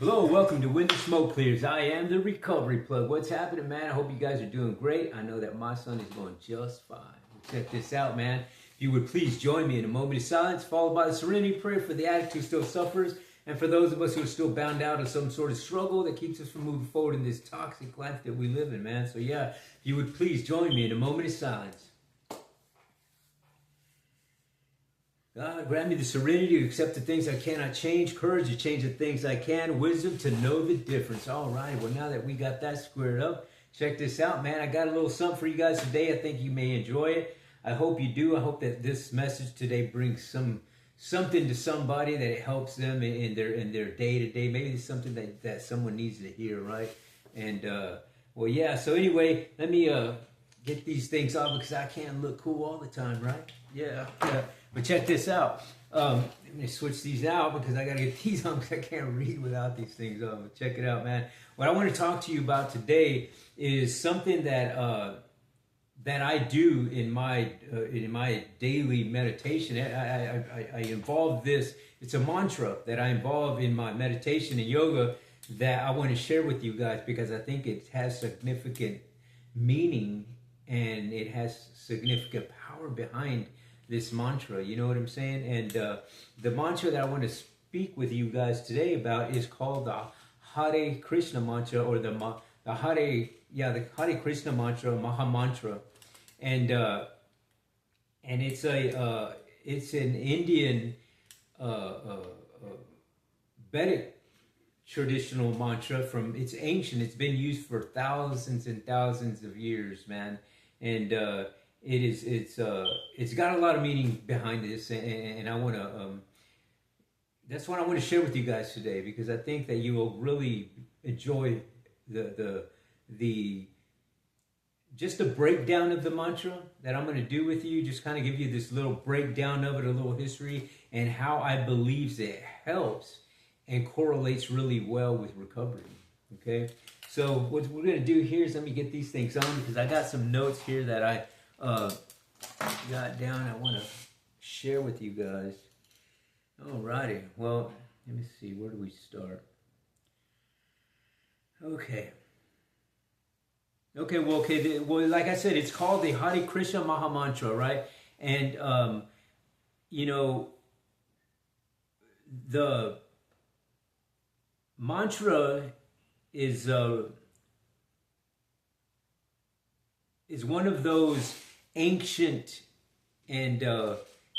Hello, welcome to When the Smoke Clears. I am the Recovery Plug. What's happening, man? I hope you guys are doing great. I know that my son is going just fine. Check this out, man. If you would please join me in a moment of silence, followed by the serenity prayer for the addict who still suffers, and for those of us who are still bound out of some sort of struggle that keeps us from moving forward in this toxic life that we live in, man. So yeah, if you would please join me in a moment of silence. God, grant me the serenity to accept the things I cannot change, courage to change the things I can, wisdom to know the difference. All right, well, now that we got that squared up, check this out, man. I got a little something for you guys today. I think you may enjoy it. I hope you do. I hope that this message today brings something to somebody, that it helps them in their day-to-day. Maybe it's something that someone needs to hear, right? And, well, yeah, so anyway, let me get these things off because I can't look cool all the time, right? Yeah. But check this out. Let me switch these out because I got to get these on because I can't read without these things on. But check it out, man. What I want to talk to you about today is something that I do in my daily meditation. I involve this. It's a mantra that I involve in my meditation and yoga that I want to share with you guys because I think it has significant meaning and it has significant power behind this mantra. You know what I'm saying? And the mantra that I want to speak with you guys today about is called the Hare Krishna Mantra, or the Hare Krishna Mantra, Mahamantra. And it's an Indian Vedic traditional mantra. It's ancient. It's been used for thousands and thousands of years, man. And it's got a lot of meaning behind this, and I want to that's what I want to share with you guys today, because I think that you will really enjoy the just a breakdown of the mantra that I'm going to do with you. Just kind of give you this little breakdown of it, a little history, and how I believe it helps and correlates really well with recovery. Okay, so what we're going to do here is let me get these things on, because I got some notes here that I got down. I want to share with you guys. Alrighty, well, let me see, where do we start? Okay, well, like I said, it's called the Hare Krishna Mahamantra, right? And you know, the mantra is one of those ancient, and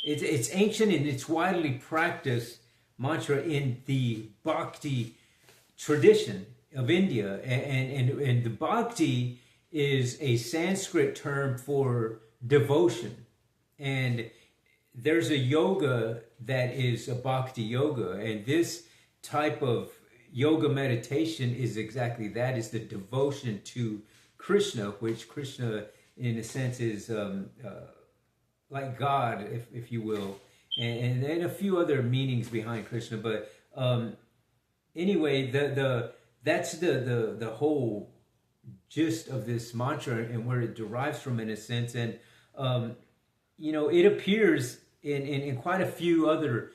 it's ancient and it's widely practiced mantra in the bhakti tradition of India, and the bhakti is a Sanskrit term for devotion, and there's a yoga that is a bhakti yoga, and this type of yoga meditation is exactly that. Is the devotion to Krishna, which Krishna in a sense is like God, if you will, and a few other meanings behind Krishna. But anyway, that's the whole gist of this mantra and where it derives from, in a sense. And you know, it appears in quite a few other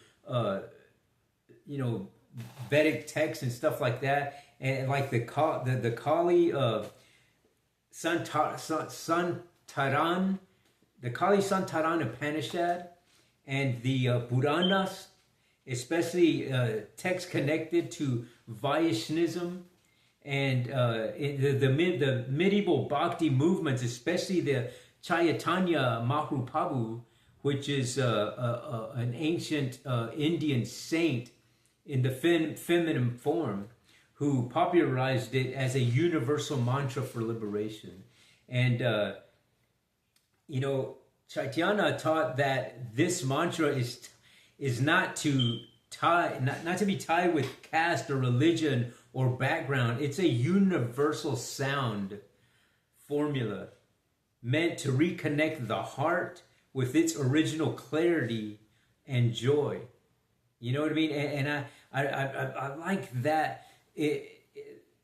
you know, Vedic texts and stuff like that, and like the Kali Santaran, the Kali Santaran Upanishad, and the Puranas, especially texts connected to Vaishnavism, and the medieval Bhakti movements, especially the Chaitanya Mahaprabhu, which is an ancient Indian saint in the feminine form, who popularized it as a universal mantra for liberation. And you know, Chaitanya taught that this mantra is not to be tied with caste or religion or background. It's a universal sound formula meant to reconnect the heart with its original clarity and joy. You know what I mean? And I like that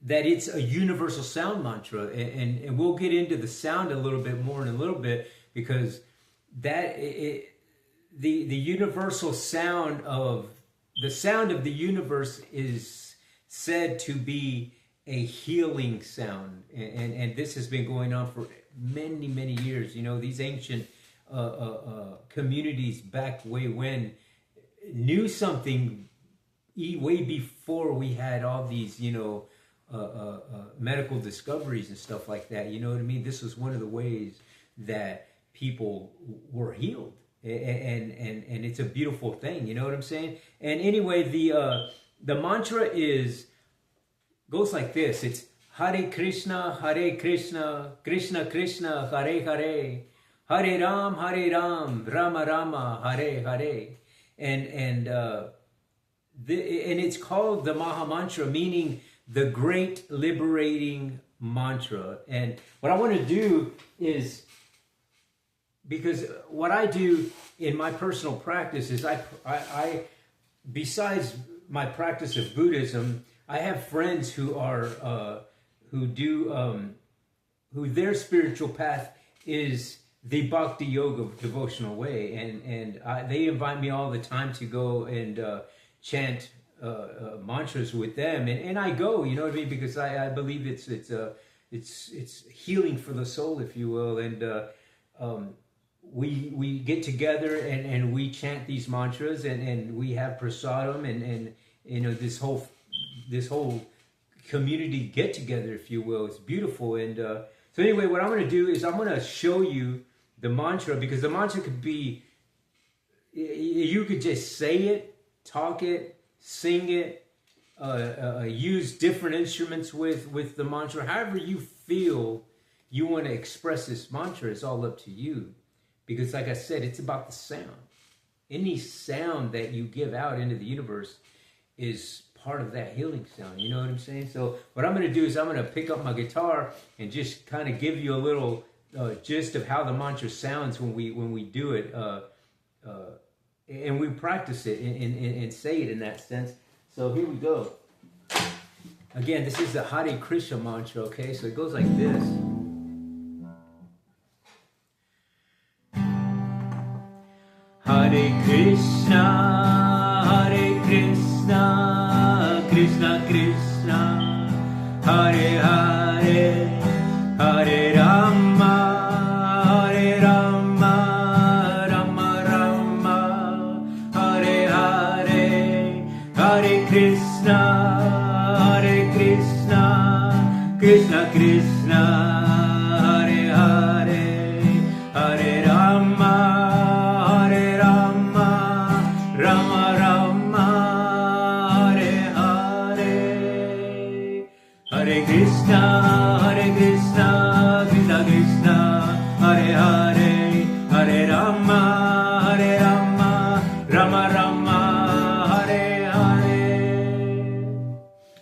that it's a universal sound mantra, and we'll get into the sound a little bit more in a little bit, because that the universal sound of the universe is said to be a healing sound, and this has been going on for many, many years. You know, these ancient communities back way when knew something way before we had all these, you know, medical discoveries and stuff like that. You know what I mean? This was one of the ways that people were healed, and it's a beautiful thing. You know what I'm saying? And anyway, the mantra goes like this. It's Hare Krishna, Krishna Krishna, Hare Hare, Hare Ram, Rama Rama, Hare Hare. And it's called the Mahamantra, meaning the great liberating mantra. And what I want to do is, because what I do in my personal practice is I besides my practice of Buddhism, I have friends who their spiritual path is the Bhakti Yoga devotional way, and they invite me all the time to go and chant mantras with them, and I go, you know what I mean, because I believe it's healing for the soul, if you will, and we get together and we chant these mantras, and we have prasadam, and you know, this whole community get together, if you will. It's beautiful. And so anyway, what I'm going to do is I'm going to show you the mantra, because the mantra could be, you could just say it, talk it, sing it, use different instruments with the mantra. However you feel you want to express this mantra, it's all up to you. Because like I said, it's about the sound. Any sound that you give out into the universe is part of that healing sound. You know what I'm saying? So what I'm going to do is I'm going to pick up my guitar and just kind of give you a little gist of how the mantra sounds when we do it, and we practice it and say it in that sense. So here we go. Again, this is the Hare Krishna mantra. Okay, so it goes like this. Hare Krishna, Krishna Krishna, Hare Hare, Hare Rama, Rama Rama, Hare Hare, Hare Krishna, Krishna Krishna, Hare Hare, Hare Rama. Hare Krishna, Krishna Krishna, Hare Hare, Hare Rama, Rama Rama, Hare Hare.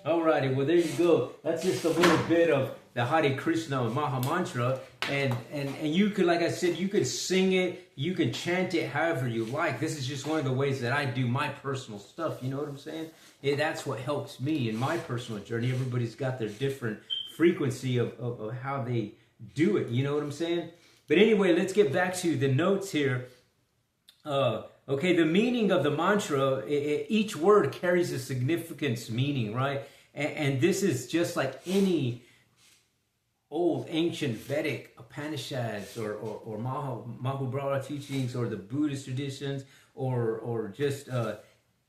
Alrighty, well there you go. That's just a little bit of the Hare Krishna Mahamantra, and you could, like I said, you could sing it, you can chant it however you like. This is just one of the ways that I do my personal stuff. You know what I'm saying? That's what helps me in my personal journey. Everybody's got their different frequency of how they do it. You know what I'm saying? But anyway, let's get back to the notes here. Okay, the meaning of the mantra, each word carries a significance meaning, right? And this is just like any old ancient Vedic Upanishads or Mahabharata teachings, or the Buddhist traditions, or just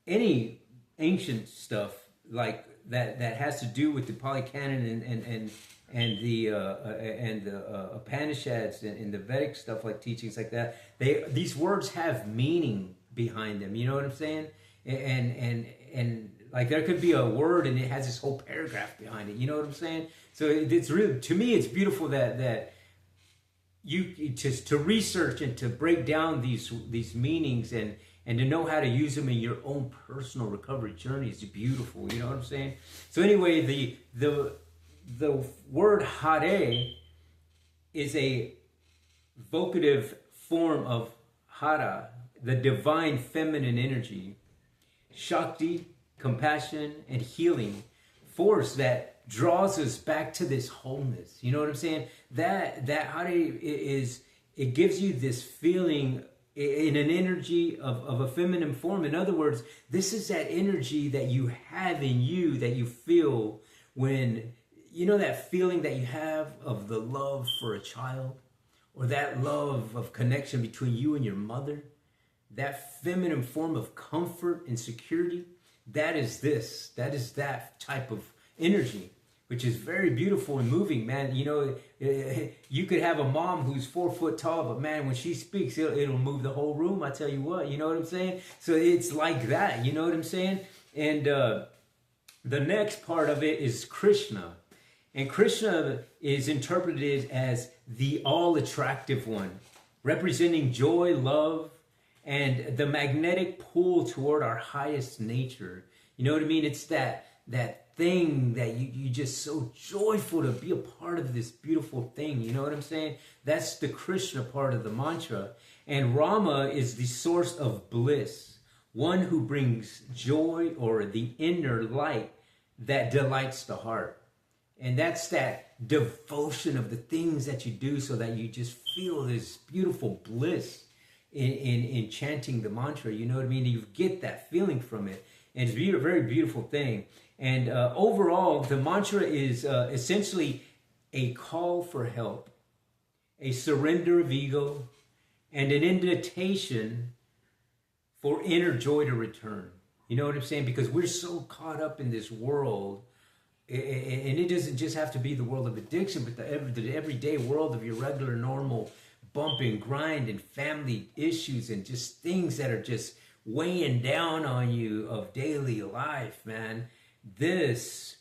any ancient stuff like that has to do with the Pali Canon and the Upanishads and the Vedic stuff, like teachings like that. These words have meaning behind them. You know what I'm saying? And like there could be a word and it has this whole paragraph behind it. You know what I'm saying? So it's really, to me, it's beautiful that you to research and to break down these meanings and to know how to use them in your own personal recovery journey is beautiful. You know what I'm saying? So anyway, the word Hare is a vocative form of Hara, the divine feminine energy, Shakti, compassion, and healing force that draws us back to this wholeness. You know what I'm saying? That Hare it gives you this feeling in an energy of a feminine form. In other words, this is that energy that you have in you, that you feel when, you know, that feeling that you have of the love for a child, or that love of connection between you and your mother, that feminine form of comfort and security. That is that type of energy, which is very beautiful and moving, man. You know, you could have a mom who's 4 foot tall, but man, when she speaks, it'll move the whole room. I tell you what, you know what I'm saying? So it's like that, you know what I'm saying? And the next part of it is Krishna. And Krishna is interpreted as the all-attractive one, representing joy, love, and the magnetic pull toward our highest nature. You know what I mean? It's that thing that you just so joyful to be a part of this beautiful thing. You know what I'm saying? That's the Krishna part of the mantra. And Rama is the source of bliss, one who brings joy, or the inner light that delights the heart. And that's that devotion of the things that you do, so that you just feel this beautiful bliss in chanting the mantra. You know what I mean? You get that feeling from it. And it's a very beautiful thing. And overall, the mantra is essentially a call for help, a surrender of ego, and an invitation for inner joy to return. You know what I'm saying? Because we're so caught up in this world, and it doesn't just have to be the world of addiction, but the everyday world of your regular, normal bump and grind and family issues and just things that are just weighing down on you of daily life, man. This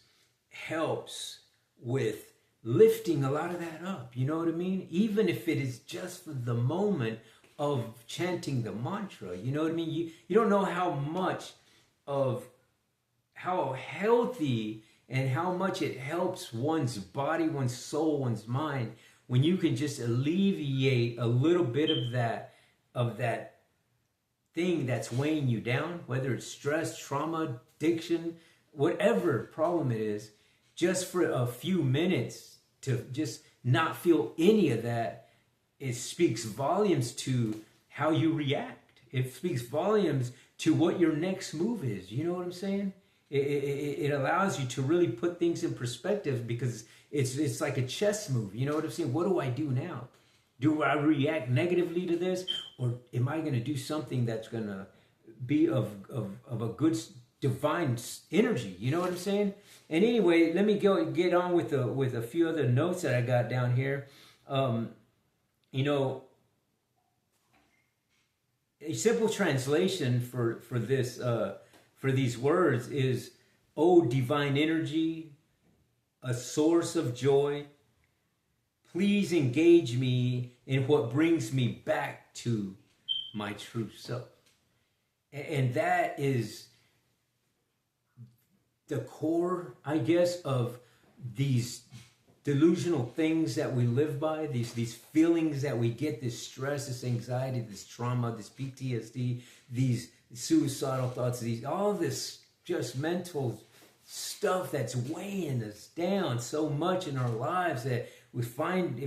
helps with lifting a lot of that up. You know what I mean? Even if it is just for the moment of chanting the mantra. You know what I mean? You don't know how much of how healthy and how much it helps one's body, one's soul, one's mind, when you can just alleviate a little bit of that thing that's weighing you down, whether it's stress, trauma, addiction, whatever problem it is, just for a few minutes to just not feel any of that. It speaks volumes to how you react. It speaks volumes to what your next move is. You know what I'm saying? It allows you to really put things in perspective, because it's like a chess move. You know what I'm saying? What do I do now? Do I react negatively to this, or am I going to do something that's going to be of a good divine energy? You know what I'm saying? And anyway, let me get on with a few other notes that I got down here. You know, a simple translation for this for these words is, "O divine energy, a source of joy, please engage me in what brings me back to my true self." And that is the core, I guess, of these delusional things that we live by, these feelings that we get, this stress, this anxiety, this trauma, this PTSD, these suicidal thoughts, all this just mental stuff that's weighing us down so much in our lives, that we find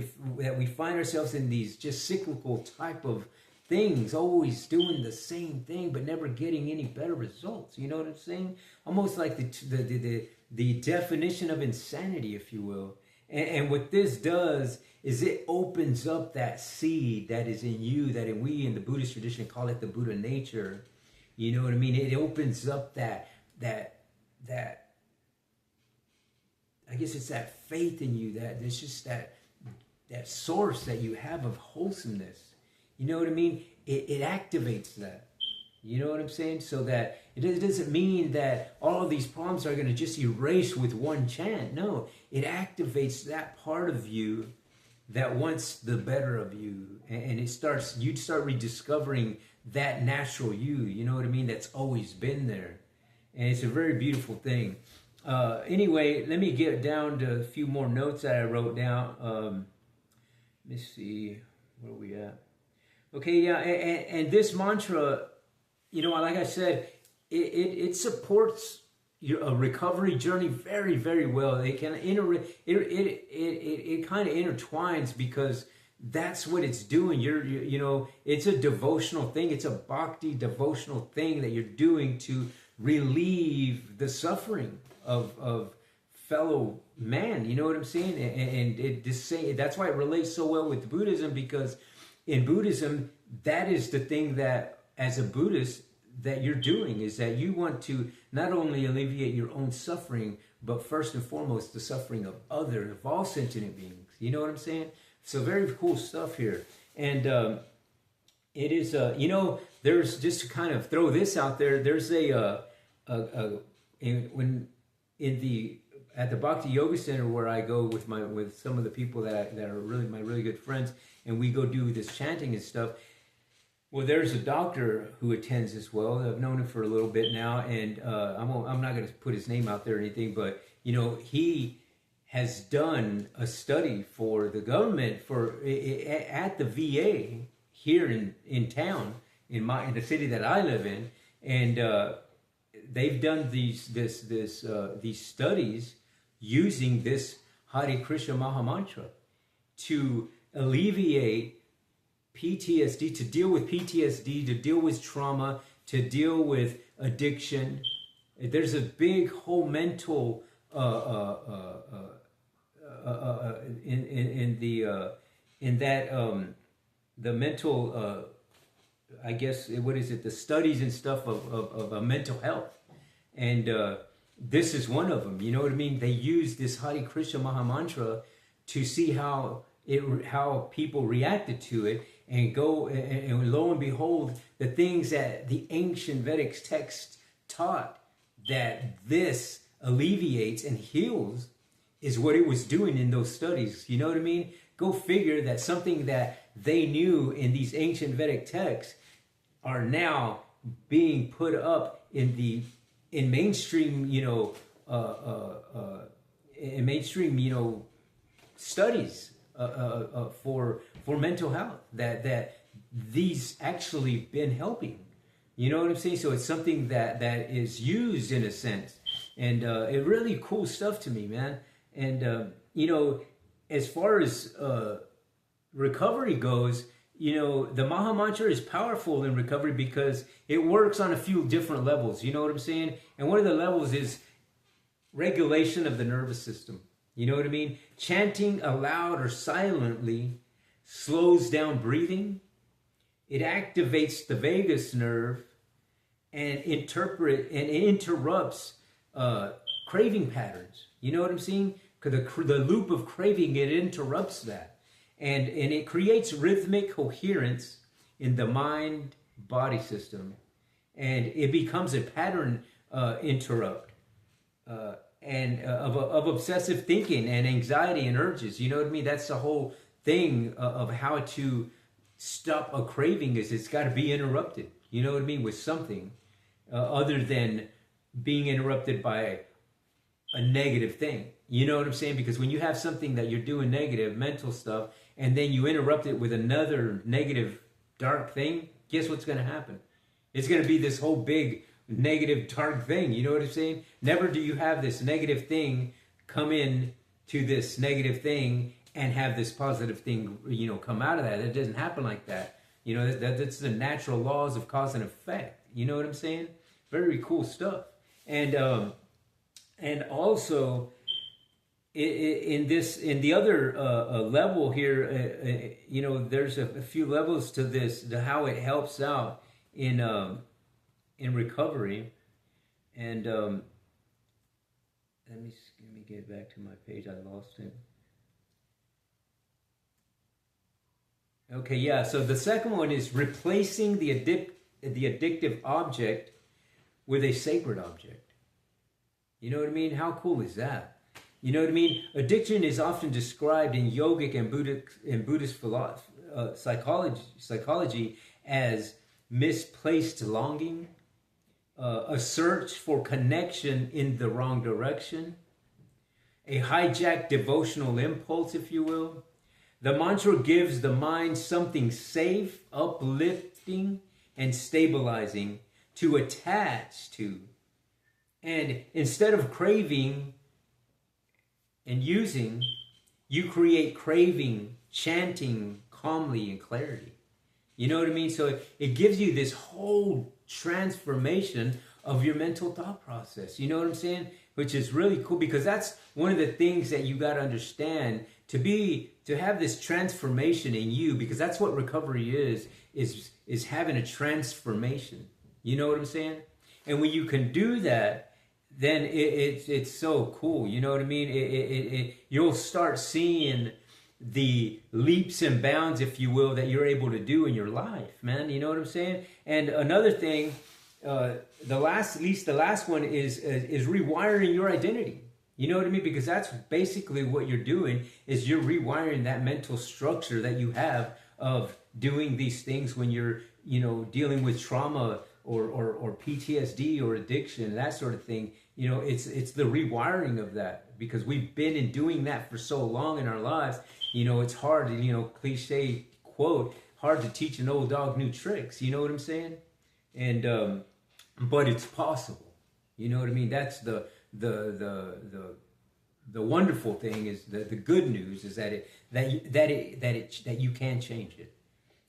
ourselves in these just cyclical type of things, always doing the same thing but never getting any better results. You know what I'm saying? Almost like the definition of insanity, if you will. And what this does is it opens up that seed that is in you, that we in the Buddhist tradition call it the Buddha nature. You know what I mean? It opens up that I guess it's that faith in you, that it's just that source that you have of wholesomeness. You know what I mean? It activates that. You know what I'm saying? So that it doesn't mean that all of these problems are going to just erase with one chant. No, it activates that part of you that wants the better of you, and you'd start rediscovering that natural you know what I mean, that's always been there. And it's a very beautiful thing. Anyway, let me get down to a few more notes that I wrote down. Let me see, where are we at? Okay, yeah, and this mantra, you know, like I said, it supports a recovery journey very, very well. It kind of intertwines, because that's what it's doing. You know, it's a devotional thing. It's a bhakti devotional thing that you're doing to relieve the suffering of fellow man. You know what I'm saying? And it just say that's why it relates so well with Buddhism, because in Buddhism, that is the thing that, as a Buddhist, that you're doing, is that you want to not only alleviate your own suffering, but first and foremost the suffering of others, of all sentient beings. You know what I'm saying? So very cool stuff here. And it is, you know, there's, just to kind of throw this out there, there's at the Bhakti Yoga Center where I go with some of the people that are really my really good friends, and we go do this chanting and stuff. Well, there's a doctor who attends as well. I've known him for a little bit now, and I'm not going to put his name out there or anything, but you know, he has done a study for the government at the VA here in town, in the city that I live in, and they've done these studies using this Hare Krishna Mahamantra to alleviate PTSD, to deal with PTSD, to deal with trauma, to deal with addiction. There's a big whole mental the mental I guess, what is it, the studies and stuff of mental health, and this is one of them. You know what I mean? They use this Hare Krishna Mahamantra to see how people reacted to it, and and lo and behold, the things that the ancient Vedic texts taught that this alleviates and heals is what it was doing in those studies. You know what I mean? Go figure that something that they knew in these ancient Vedic texts are now being put up in mainstream, studies for mental health, that these actually been helping. You know what I'm saying? So it's something that is used in a sense, and it really cool stuff to me, man. And as far as recovery goes, the Mahamantra is powerful in recovery because it works on a few different levels. You know what I'm saying? And one of the levels is regulation of the nervous system. You know what I mean? Chanting aloud or silently slows down breathing. It activates the vagus nerve and interrupts craving patterns. You know what I'm saying? Because the loop of craving, it interrupts that. And it creates rhythmic coherence in the mind-body system. And it becomes a pattern interrupt of obsessive thinking and anxiety and urges. You know what I mean? That's the whole thing of how to stop a craving, is it's got to be interrupted. You know what I mean? With something other than being interrupted by a negative thing. You know what I'm saying? Because when you have something that you're doing negative, mental stuff, and then you interrupt it with another negative, dark thing, guess what's going to happen? It's going to be this whole big negative, dark thing. You know what I'm saying? Never do you have this negative thing come in to this negative thing and have this positive thing, come out of that. It doesn't happen like that. That's the natural laws of cause and effect. You know what I'm saying? Very cool stuff. And also, in the other level here, there's a few levels to this, to how it helps out in recovery. And let me get back to my page. I lost it. Okay, yeah. So the second one is replacing the addictive object with a sacred object. You know what I mean? How cool is that? You know what I mean? Addiction is often described in yogic and Buddhist psychology as misplaced longing, a search for connection in the wrong direction, a hijacked devotional impulse, if you will. The mantra gives the mind something safe, uplifting, and stabilizing to attach to. And instead of craving and using, you create craving, chanting, calmly and clarity. You know what I mean? So it gives you this whole transformation of your mental thought process. You know what I'm saying? Which is really cool, because that's one of the things that you got to understand to have this transformation in you, because that's what recovery is having a transformation. You know what I'm saying? And when you can do that, then it's so cool. You know what I mean? You'll start seeing the leaps and bounds, if you will, that you're able to do in your life, man. You know what I'm saying? And another thing, the last one is rewiring your identity. You know what I mean? Because that's basically what you're doing, is you're rewiring that mental structure that you have of doing these things when you're, you know, dealing with trauma or PTSD or addiction, that sort of thing. You know, it's the rewiring of that, because we've been in doing that for so long in our lives. You know, it's hard, you know, cliche quote, hard to teach an old dog new tricks. You know what I'm saying? And but it's possible. You know what I mean? That's the wonderful thing, is the good news is that you can change it.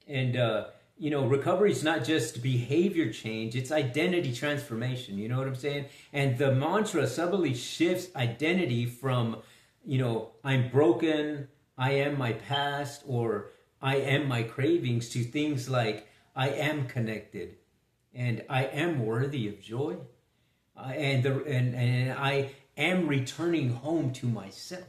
And you know, recovery is not just behavior change, it's identity transformation. You know what I'm saying? And the mantra subtly shifts identity from, you know, I'm broken, I am my past, or I am my cravings, to things like I am connected and I am worthy of joy. And I am returning home to myself.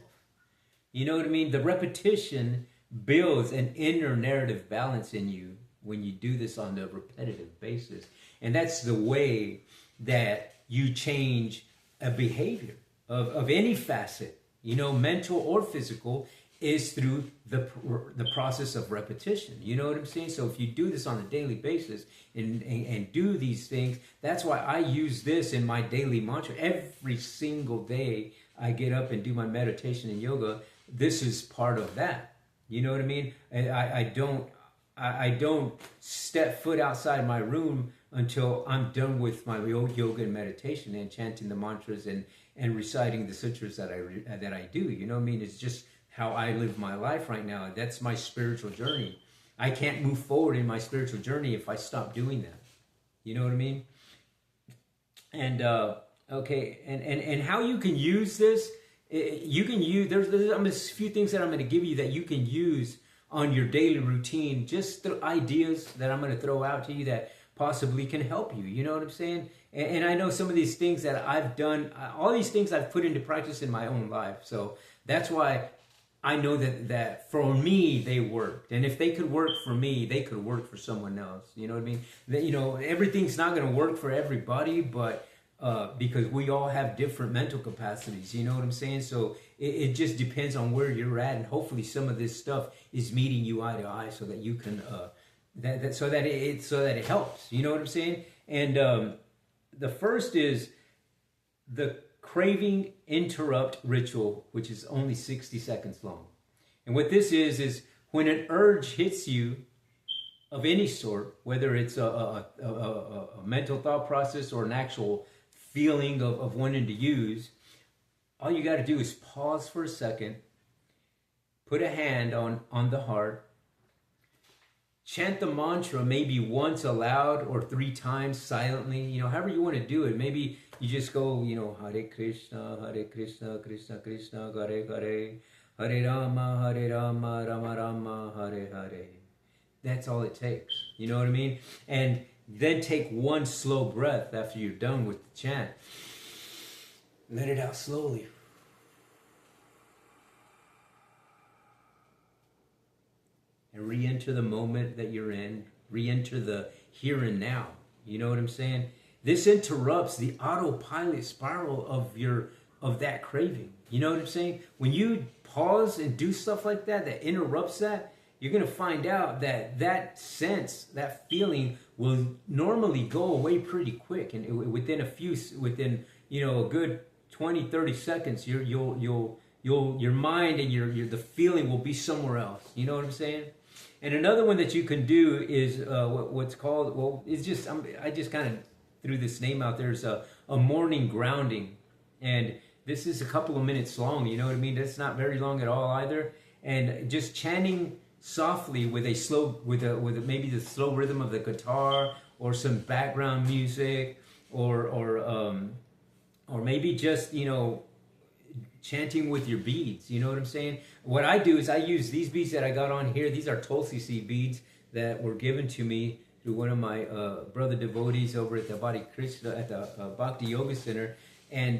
You know what I mean? The repetition builds an inner narrative balance in you when you do this on a repetitive basis. And that's the way that you change a behavior of any facet, you know, mental or physical, is through the process of repetition. You know what I'm saying? So if you do this on a daily basis and do these things, that's why I use this in my daily mantra. Every single day I get up and do my meditation and yoga. This is part of that. You know what I mean? And I don't step foot outside my room until I'm done with my yoga and meditation and chanting the mantras and reciting the sutras that I do. You know what I mean? It's just how I live my life right now. That's my spiritual journey. I can't move forward in my spiritual journey if I stop doing that. You know what I mean? And okay, and how you can use this, you can use, there's a few things that I'm going to give you that you can use on your daily routine, just the ideas that I'm going to throw out to you that possibly can help you. You know what I'm saying? And I know some of these things that I've done, all these things I've put into practice in my own life. So that's why I know that for me, they worked. And if they could work for me, they could work for someone else. You know what I mean? That, you know, everything's not going to work for everybody, but because we all have different mental capacities. You know what I'm saying? So it just depends on where you're at. And hopefully some of this stuff is meeting you eye to eye so that you can, so that it helps. You know what I'm saying? And the first is the craving interrupt ritual, which is only 60 seconds long. And what this is when an urge hits you of any sort, whether it's a mental thought process or an actual feeling of wanting to use, all you got to do is pause for a second, put a hand on the heart, chant the mantra maybe once aloud or 3 times silently, you know, however you want to do it. Maybe you just go, you know, Hare Krishna, Krishna Krishna, Hare Hare, Hare Rama, Rama Rama, Hare Hare. That's all it takes. You know what I mean? And then take one slow breath after you're done with the chant. Let it out slowly. And re-enter the moment that you're in. Re-enter the here and now. You know what I'm saying? This interrupts the autopilot spiral of that craving. You know what I'm saying? When you pause and do stuff like that interrupts that, you're going to find out that sense, that feeling will normally go away pretty quick. And within you know, a good 20, 30 seconds, your mind and the feeling will be somewhere else. You know what I'm saying? And another one that you can do is what's called, well, it's just, I just kind of threw this name out there, is a morning grounding. And this is a couple of minutes long, you know what I mean? That's not very long at all either. And just chanting softly with a slow, with maybe the slow rhythm of the guitar or some background music, or maybe just, you know, chanting with your beads. You know what I'm saying? What I do is I use these beads that I got on here. These are Tulsi seed beads that were given to me through one of my brother devotees over at the Hare Krishna at the Bhakti Yoga Center, and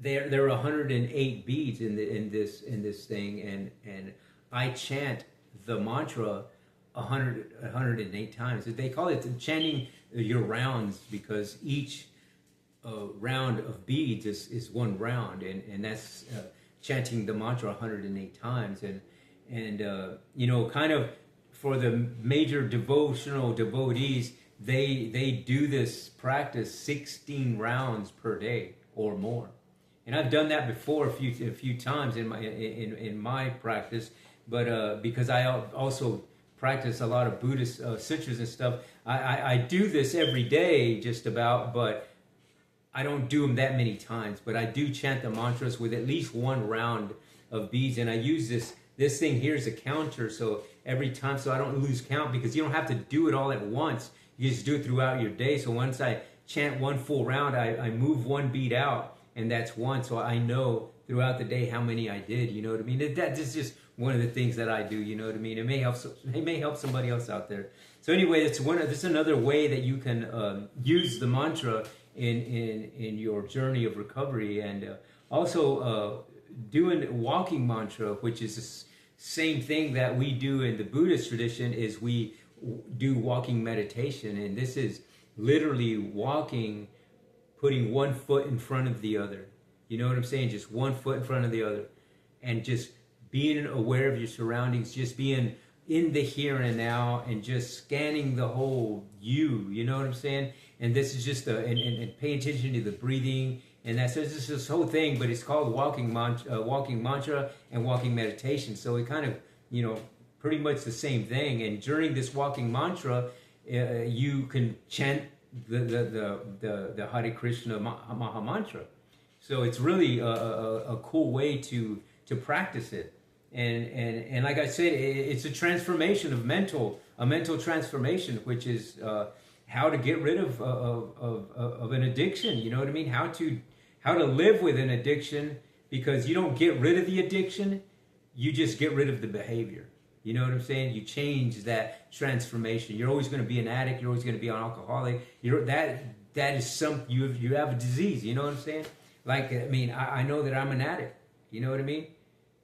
there are 108 beads in this thing, and I chant the mantra 108 times. They call it chanting your rounds, because each round of beads is one round, and that's chanting the mantra 108 times, and you know, kind of for the major devotional devotees, they do this practice 16 rounds per day or more. And I've done that before a few times in my practice, but because I also practice a lot of Buddhist sutras and stuff, I do this every day just about, but I don't do them that many times. But I do chant the mantras with at least one round of beads, and I use this thing here as a counter, so every time, so I don't lose count, because you don't have to do it all at once. You just do it throughout your day. So once I chant one full round, I move one bead out, and that's one. So I know throughout the day how many I did. You know what I mean? That is just one of the things that I do. You know what I mean? It may help somebody else out there. So anyway, this is another way that you can use the mantra in your journey of recovery, and also doing walking mantra, which is the same thing that we do in the Buddhist tradition. Is we do walking meditation, and this is literally walking, putting one foot in front of the other. You know what I'm saying? Just one foot in front of the other, and just being aware of your surroundings, just being in the here and now, and just scanning the whole you. You know what I'm saying? And this is just and pay attention to the breathing, and that's just this whole thing. But it's called walking mantra and walking meditation. So it kind of, you know, pretty much the same thing. And during this walking mantra, you can chant the Hare Krishna Mahamantra. So it's really a cool way to practice it. And like I said, it's a transformation of a mental transformation, which is how to get rid of an addiction. You know what I mean? How to live with an addiction, because you don't get rid of the addiction, you just get rid of the behavior. You know what I'm saying? You change that transformation. You're always going to be an addict. You're always going to be an alcoholic. That is you have a disease. You know what I'm saying? Like, I mean, I know that I'm an addict. You know what I mean?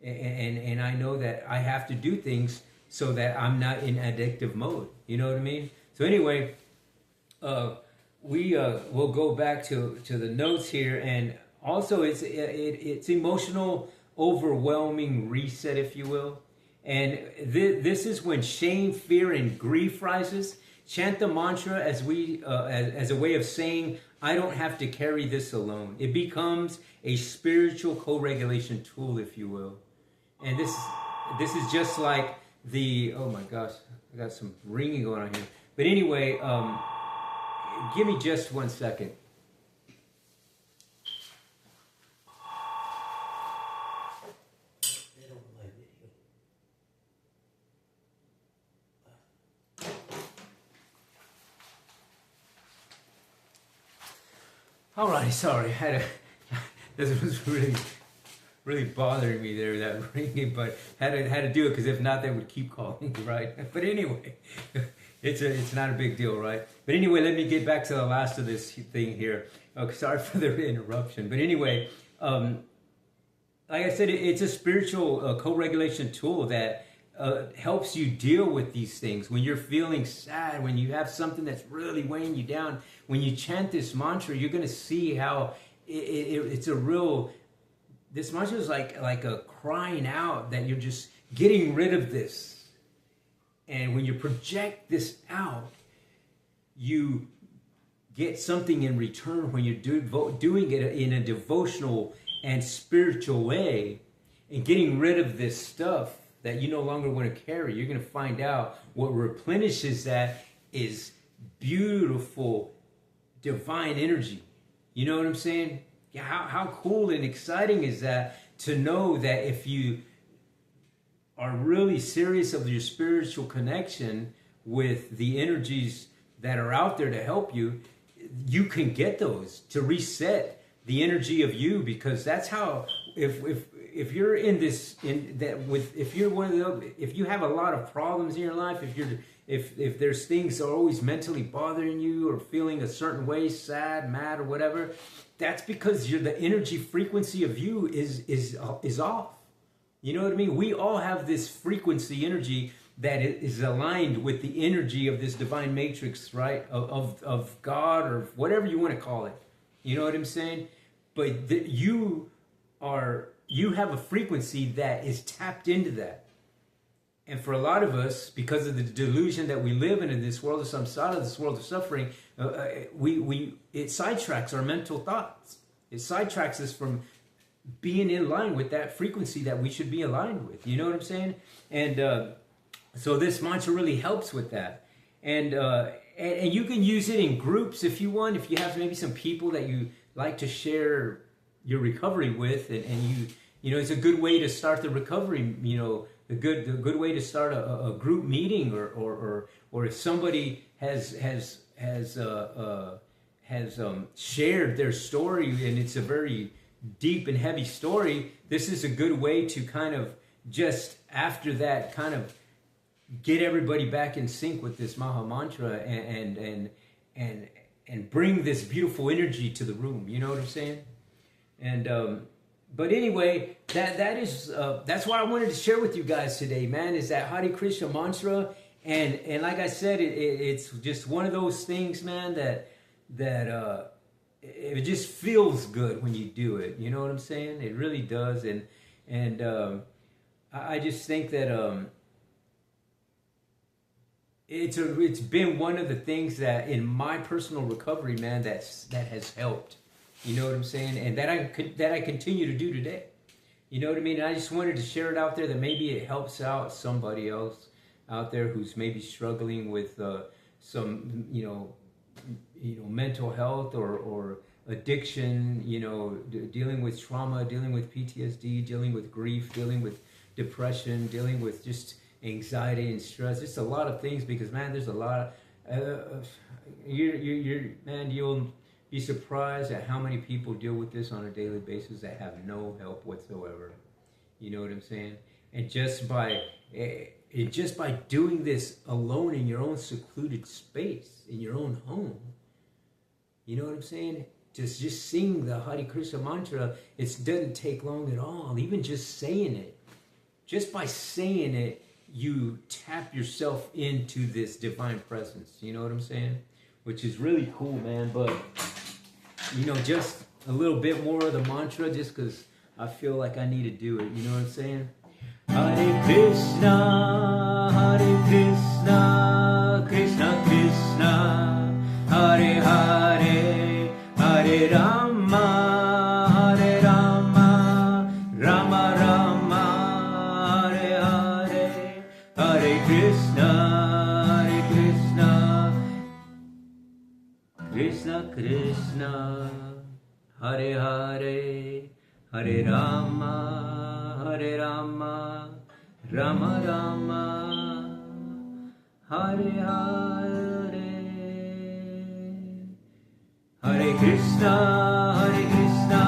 And I know that I have to do things so that I'm not in addictive mode. You know what I mean? So anyway, we'll go back to the notes here, and also it's emotional overwhelming reset, if you will. And this is when shame, fear, and grief rises. Chant the mantra as a way of saying, I don't have to carry this alone. It becomes a spiritual co-regulation tool, if you will. And this is just like oh my gosh, I got some ringing going on here. But anyway, give me just 1 second. Alrighty, sorry. This was really bothering me there, that ringing, but had to do it, because if not, they would keep calling, right? But anyway, it's not a big deal, right? But anyway, let me get back to the last of this thing here. Sorry for the interruption. But anyway, like I said, it's a spiritual co-regulation tool that helps you deal with these things. When you're feeling sad, when you have something that's really weighing you down, when you chant this mantra, you're going to see how it's a real... This mantra is like a crying out that you're just getting rid of this. And when you project this out, you get something in return when you're doing it in a devotional and spiritual way, and getting rid of this stuff that you no longer want to carry. You're going to find out what replenishes that is beautiful, divine energy. You know what I'm saying? How cool and exciting is that, to know that if you are really serious of your spiritual connection with the energies that are out there to help you, you can get those to reset the energy of you, because that's how, if you're in this, in that, with, if you're one of the, if you have a lot of problems in your life, if there's things that are always mentally bothering you or feeling a certain way, sad, mad, or whatever, that's because the energy frequency of you is off. You know what I mean? We all have this frequency energy that is aligned with the energy of this divine matrix, right? Of God, or whatever you want to call it. You know what I'm saying? But you have a frequency that is tapped into that. And for a lot of us, because of the delusion that we live in this world of samsara, this world of suffering, it sidetracks our mental thoughts. It sidetracks us from being in line with that frequency that we should be aligned with. You know what I'm saying? And so this mantra really helps with that. And you can use it in groups if you want. If you have maybe some people that you like to share your recovery with, and you know, it's a good way to start the recovery. You know, the good way to start a group meeting, or if somebody has shared their story and it's a very deep and heavy story, this is a good way to kind of just after that kind of get everybody back in sync with this Maha Mantra and bring this beautiful energy to the room. You know what I'm saying? And but anyway, that's what I wanted to share with you guys today, man. Is that Hare Krishna mantra, and like I said, it's just one of those things, man, that it just feels good when you do it. You know what I'm saying? It really does, and I just think that it's been one of the things that in my personal recovery, man, that has helped. You know what I'm saying? And that I continue to do today. You know what I mean? And I just wanted to share it out there, that maybe it helps out somebody else out there who's maybe struggling with some mental health or addiction, you know, dealing with trauma, dealing with PTSD, dealing with grief, dealing with depression, dealing with just anxiety and stress. Just a lot of things, because man, there's a lot of you'll be surprised at how many people deal with this on a daily basis that have no help whatsoever. You know what I'm saying? And just by doing this alone in your own secluded space, in your own home, you know what I'm saying? Just sing the Hare Krishna mantra. It doesn't take long at all. Even just saying it, just by saying it, you tap yourself into this divine presence. You know what I'm saying? Which is really cool, man. But you know, just a little bit more of the mantra, just because I feel like I need to do it. You know what I'm saying? Hare Krishna, Krishna Krishna, Hare Hare, Hare Rama, Rama Rama, Hare Hare, Hare Krishna, Krishna Krishna, Hare Hare, Hare Rama, Rama Rama, Hare Hare, Hare Krishna, Krishna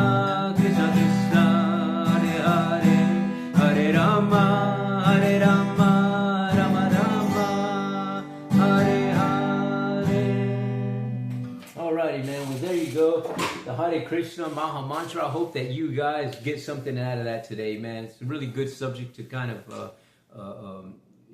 Krishna, Hare Hare, Hare Rama, Rama Rama, Hare Hare. Alrighty, man. Well, there you go. The Hare Krishna Mahamantra. I hope that you guys get something out of that today, man. It's a really good subject to kind of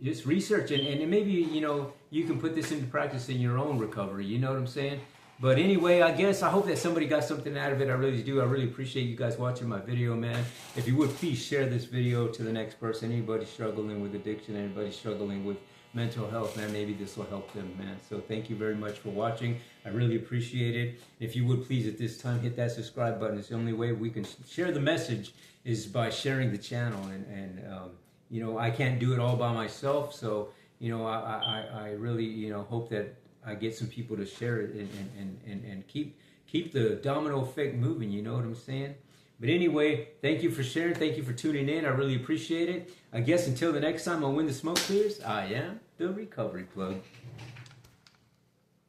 just research, and maybe, you know, you can put this into practice in your own recovery. You know what I'm saying? But anyway, I hope that somebody got something out of it. I really do. I really appreciate you guys watching my video, man. If you would, please share this video to the next person. Anybody struggling with addiction, anybody struggling with mental health, man, maybe this will help them, man. So thank you very much for watching. I really appreciate it. If you would, please, at this time, hit that subscribe button. It's the only way we can share the message is by sharing the channel. And you know, I can't do it all by myself. So, you know, I really, you know, hope that I get some people to share it and keep the domino effect moving. You know what I'm saying? But anyway, thank you for sharing. Thank you for tuning in. I really appreciate it. I guess until the next time on When the Smoke Clears, I am the Recovery Plug.